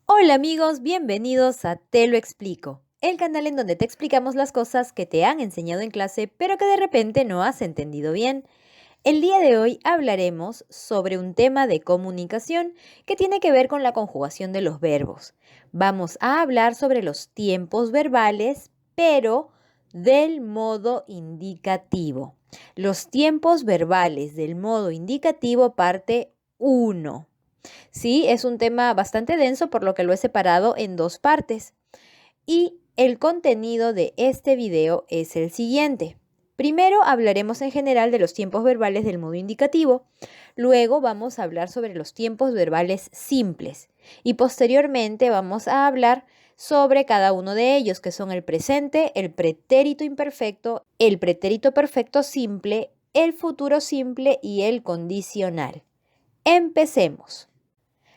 Hola amigos, bienvenidos a Te lo explico, el canal en donde te explicamos las cosas que te han enseñado en clase pero que de repente no has entendido bien. El día de hoy hablaremos sobre un tema de comunicación que tiene que ver con la conjugación de los verbos. Vamos a hablar sobre los tiempos verbales, pero del modo indicativo. Los tiempos verbales del modo indicativo parte 1. Sí, es un tema bastante denso, por lo que lo he separado en dos partes. Y el contenido de este video es el siguiente. Primero hablaremos en general de los tiempos verbales del modo indicativo. Luego vamos a hablar sobre los tiempos verbales simples. Y posteriormente vamos a hablar sobre cada uno de ellos, que son el presente, el pretérito imperfecto, el pretérito perfecto simple, el futuro simple y el condicional. Empecemos.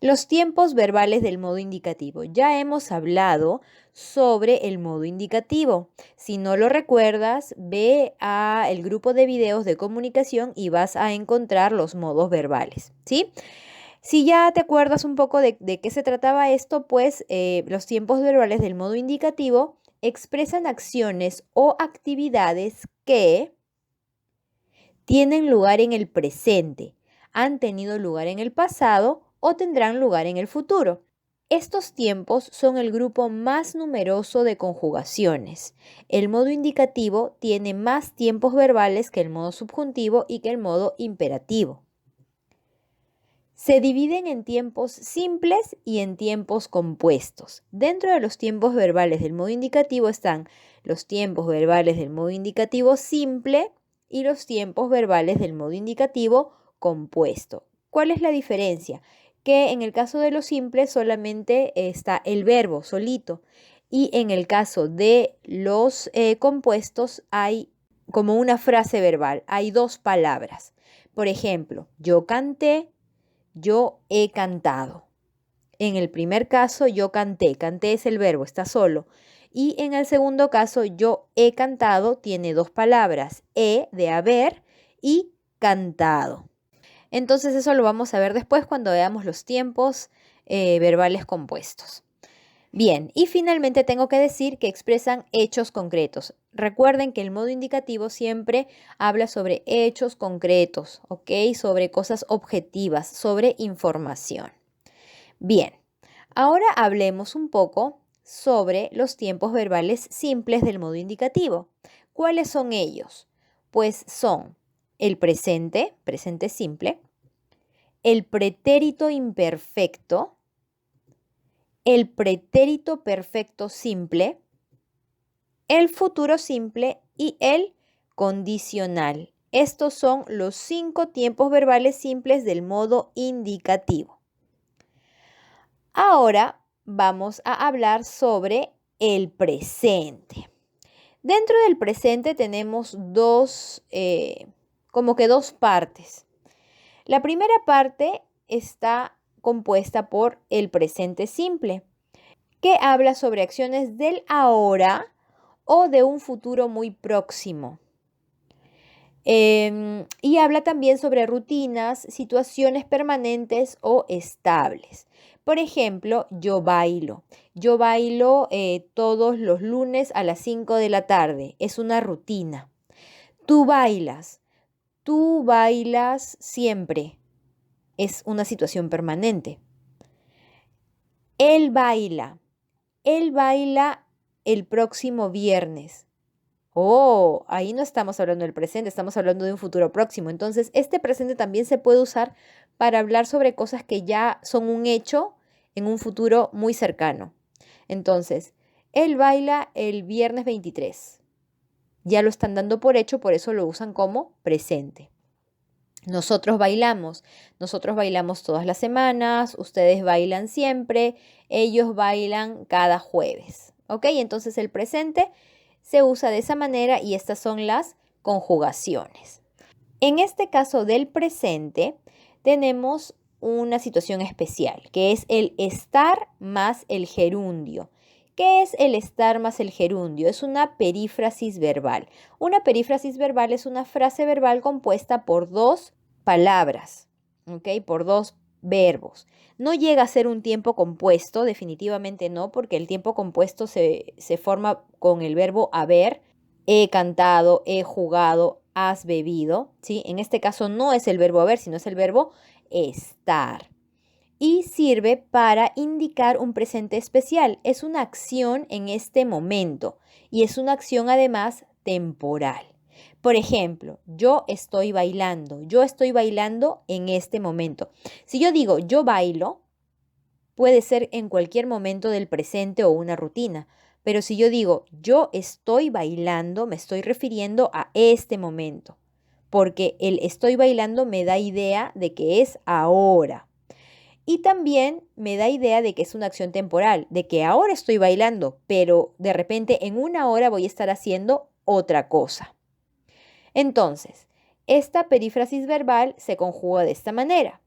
Los tiempos verbales del modo indicativo. Ya hemos hablado sobre el modo indicativo. Si no lo recuerdas, ve al grupo de videos de comunicación y vas a encontrar los modos verbales, ¿sí? Si ya te acuerdas un poco de qué se trataba esto, pues los tiempos verbales del modo indicativo expresan acciones o actividades que tienen lugar en el presente, han tenido lugar en el pasado o tendrán lugar en el futuro. Estos tiempos son el grupo más numeroso de conjugaciones. El modo indicativo tiene más tiempos verbales que el modo subjuntivo y que el modo imperativo. Se dividen en tiempos simples y en tiempos compuestos. Dentro de los tiempos verbales del modo indicativo están los tiempos verbales del modo indicativo simple y los tiempos verbales del modo indicativo compuesto. ¿Cuál es la diferencia? Que en el caso de los simples solamente está el verbo solito y en el caso de los compuestos hay como una frase verbal, hay dos palabras. Por ejemplo, yo canté, yo he cantado. En el primer caso, yo canté. Canté es el verbo, está solo. Y en el segundo caso, yo he cantado, tiene dos palabras. He de haber y cantado. Entonces eso lo vamos a ver después cuando veamos los tiempos verbales compuestos. Bien, y finalmente tengo que decir que expresan hechos concretos. Recuerden que el modo indicativo siempre habla sobre hechos concretos, ¿ok? Sobre cosas objetivas, sobre información. Bien, ahora hablemos un poco sobre los tiempos verbales simples del modo indicativo. ¿Cuáles son ellos? Pues son el presente, presente simple, el pretérito imperfecto, el pretérito perfecto simple, el futuro simple y el condicional. Estos son los 5 tiempos verbales simples del modo indicativo. Ahora vamos a hablar sobre el presente. Dentro del presente tenemos como que dos partes. La primera parte está compuesta por el presente simple, que habla sobre acciones del ahora o de un futuro muy próximo. Y habla también sobre rutinas, situaciones permanentes o estables. Por ejemplo, yo bailo. Yo bailo todos los lunes a las 5 de la tarde. Es una rutina. Tú bailas. Tú bailas siempre. Es una situación permanente. Él baila. Él baila el próximo viernes. Oh, ahí no estamos hablando del presente, estamos hablando de un futuro próximo. Entonces, este presente también se puede usar para hablar sobre cosas que ya son un hecho en un futuro muy cercano. Entonces, él baila el viernes 23. Ya lo están dando por hecho, por eso lo usan como presente. Nosotros bailamos todas las semanas, ustedes bailan siempre, ellos bailan cada jueves. ¿Ok? Entonces el presente se usa de esa manera y estas son las conjugaciones. En este caso del presente tenemos una situación especial, que es el estar más el gerundio. ¿Qué es el estar más el gerundio? Es una perífrasis verbal. Una perífrasis verbal es una frase verbal compuesta por dos palabras, ¿ok? Por dos verbos. No llega a ser un tiempo compuesto, definitivamente no, porque el tiempo compuesto se forma con el verbo haber. He cantado, he jugado, has bebido, ¿sí? En este caso no es el verbo haber, sino es el verbo estar. Y sirve para indicar un presente especial. Es una acción en este momento y es una acción además temporal. Por ejemplo, yo estoy bailando en este momento. Si yo digo yo bailo, puede ser en cualquier momento del presente o una rutina. Pero si yo digo yo estoy bailando, me estoy refiriendo a este momento, porque el estoy bailando me da idea de que es ahora. Y también me da idea de que es una acción temporal, de que ahora estoy bailando, pero de repente en una hora voy a estar haciendo otra cosa. Entonces, esta perífrasis verbal se conjuga de esta manera.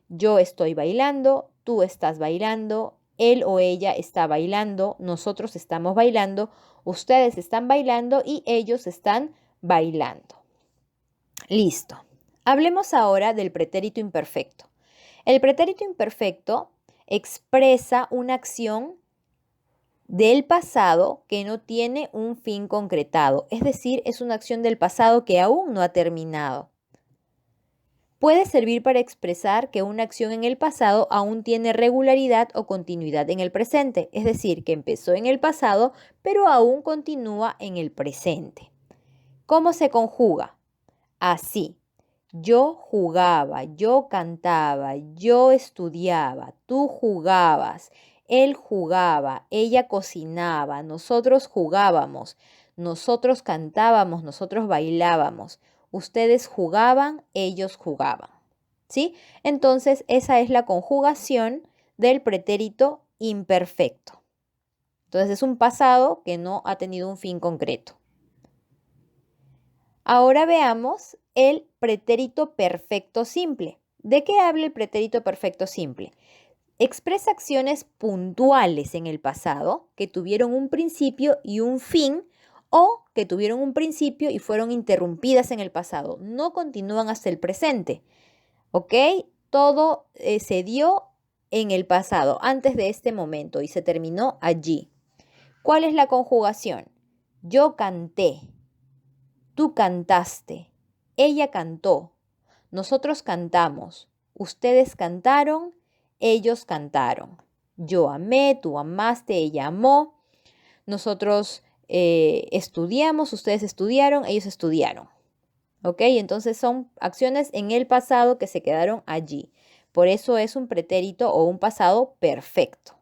Yo estoy bailando, tú estás bailando, él o ella está bailando, nosotros estamos bailando, ustedes están bailando y ellos están bailando. Listo. Hablemos ahora del pretérito imperfecto. El pretérito imperfecto expresa una acción del pasado que no tiene un fin concretado, es decir, es una acción del pasado que aún no ha terminado. Puede servir para expresar que una acción en el pasado aún tiene regularidad o continuidad en el presente, es decir, que empezó en el pasado, pero aún continúa en el presente. ¿Cómo se conjuga? Así. Yo jugaba, yo cantaba, yo estudiaba, tú jugabas, él jugaba, ella cocinaba, nosotros jugábamos, nosotros cantábamos, nosotros bailábamos, ustedes jugaban, ellos jugaban. ¿Sí? Entonces, esa es la conjugación del pretérito imperfecto. Entonces, es un pasado que no ha tenido un fin concreto. Ahora veamos el pretérito perfecto simple. ¿De qué habla el pretérito perfecto simple? Expresa acciones puntuales en el pasado que tuvieron un principio y un fin o que tuvieron un principio y fueron interrumpidas en el pasado. No continúan hasta el presente. ¿Ok? Todo se dio en el pasado, antes de este momento y se terminó allí. ¿Cuál es la conjugación? Yo canté. Tú cantaste, ella cantó, nosotros cantamos, ustedes cantaron, ellos cantaron. Yo amé, tú amaste, ella amó, nosotros estudiamos, ustedes estudiaron, ellos estudiaron. ¿Ok? Entonces son acciones en el pasado que se quedaron allí. Por eso es un pretérito o un pasado perfecto.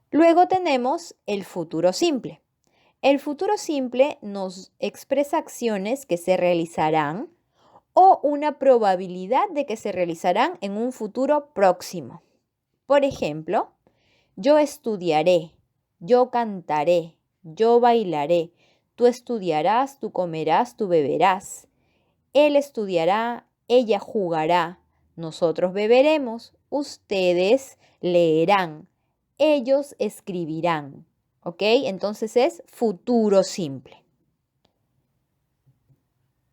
Luego tenemos el futuro simple. El futuro simple nos expresa acciones que se realizarán o una probabilidad de que se realizarán en un futuro próximo. Por ejemplo, yo estudiaré, yo cantaré, yo bailaré, tú estudiarás, tú comerás, tú beberás. Él estudiará, ella jugará, nosotros beberemos, ustedes leerán, ellos escribirán. ¿Ok? Entonces es futuro simple.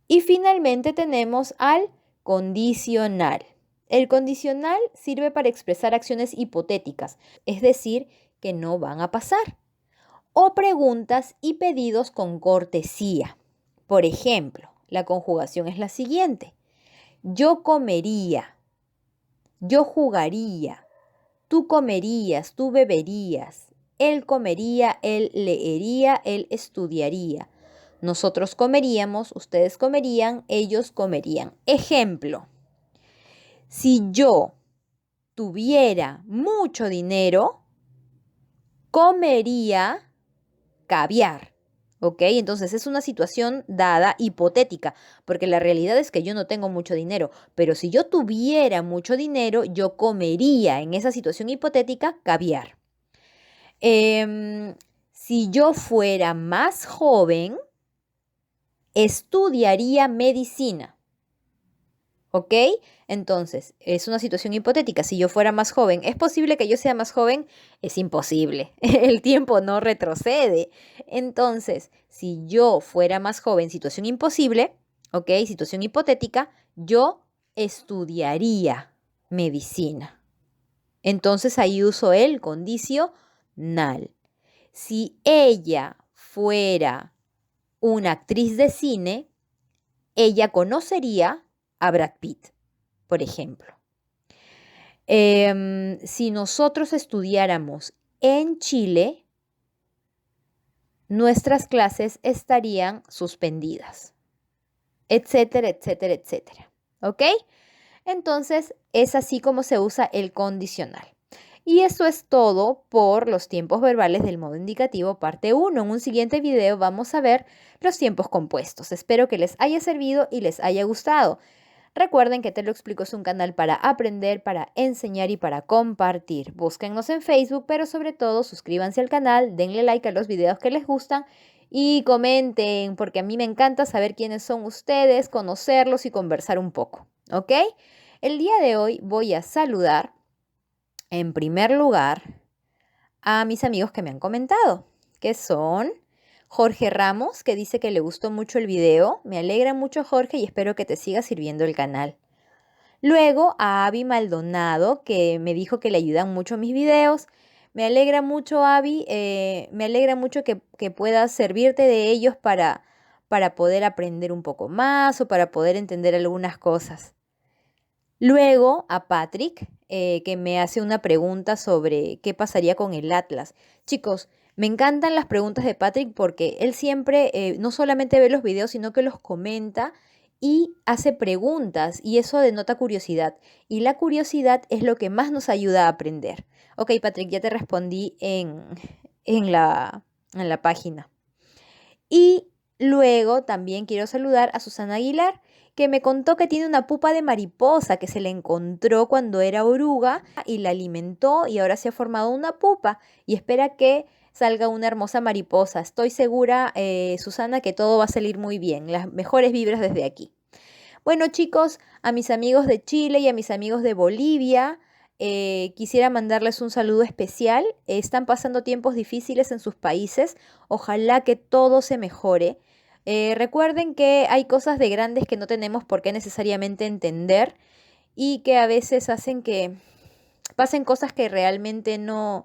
Y finalmente tenemos al condicional. El condicional sirve para expresar acciones hipotéticas, es decir, que no van a pasar, o preguntas y pedidos con cortesía. Por ejemplo, la conjugación es la siguiente. Yo comería, yo jugaría, tú comerías, tú beberías, él comería, él leería, él estudiaría. Nosotros comeríamos, ustedes comerían, ellos comerían. Ejemplo, si yo tuviera mucho dinero, comería caviar. ¿Ok? Entonces es una situación dada, hipotética, porque la realidad es que yo no tengo mucho dinero, pero si yo tuviera mucho dinero, yo comería en esa situación hipotética caviar. Si yo fuera más joven, estudiaría medicina. ¿Ok? Entonces, es una situación hipotética. Si yo fuera más joven, ¿es posible que yo sea más joven? Es imposible. El tiempo no retrocede. Entonces, si yo fuera más joven, situación imposible, ¿ok? Situación hipotética, yo estudiaría. medicina. Entonces ahí uso el condicional. Si ella fuera una actriz de cine, ella conocería a Brad Pitt, por ejemplo. Si nosotros estudiáramos en Chile, nuestras clases estarían suspendidas, etcétera, etcétera, etcétera. ¿Ok? Entonces, es así como se usa el condicional. Y eso es todo por los tiempos verbales del modo indicativo parte 1. En un siguiente video vamos a ver los tiempos compuestos. Espero que les haya servido y les haya gustado. Recuerden que Te lo explico es un canal para aprender, para enseñar y para compartir. Búsquennos en Facebook, pero sobre todo suscríbanse al canal, denle like a los videos que les gustan y comenten, porque a mí me encanta saber quiénes son ustedes, conocerlos y conversar un poco, ¿ok? El día de hoy voy a saludar, en primer lugar, a mis amigos que me han comentado, que son Jorge Ramos, que dice que le gustó mucho el video. Me alegra mucho, Jorge, y espero que te siga sirviendo el canal. Luego a Abby Maldonado, que me dijo que le ayudan mucho mis videos. Me alegra mucho, Abby. Me alegra mucho que puedas servirte de ellos para poder aprender un poco más o para poder entender algunas cosas. Luego a Patrick, que me hace una pregunta sobre qué pasaría con el Atlas. Chicos, me encantan las preguntas de Patrick porque él siempre no solamente ve los videos, sino que los comenta y hace preguntas y eso denota curiosidad. Y la curiosidad es lo que más nos ayuda a aprender. Ok, Patrick, ya te respondí en la página. Y luego también quiero saludar a Susana Aguilar, que me contó que tiene una pupa de mariposa que se le encontró cuando era oruga y la alimentó y ahora se ha formado una pupa y espera que salga una hermosa mariposa. Estoy segura, Susana, que todo va a salir muy bien. Las mejores vibras desde aquí. Bueno, chicos, a mis amigos de Chile y a mis amigos de Bolivia, quisiera mandarles un saludo especial. Están pasando tiempos difíciles en sus países. Ojalá que todo se mejore. Recuerden que hay cosas de grandes que no tenemos por qué necesariamente entender y que a veces hacen que pasen cosas que realmente no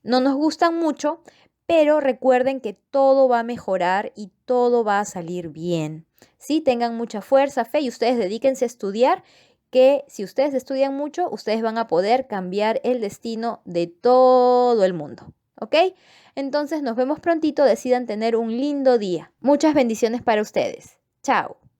nos gustan mucho, pero recuerden que todo va a mejorar y todo va a salir bien. Sí, tengan mucha fuerza, fe y ustedes dedíquense a estudiar, que si ustedes estudian mucho, ustedes van a poder cambiar el destino de todo el mundo. ¿Ok? Entonces nos vemos prontito, decidan tener un lindo día. Muchas bendiciones para ustedes. Chao.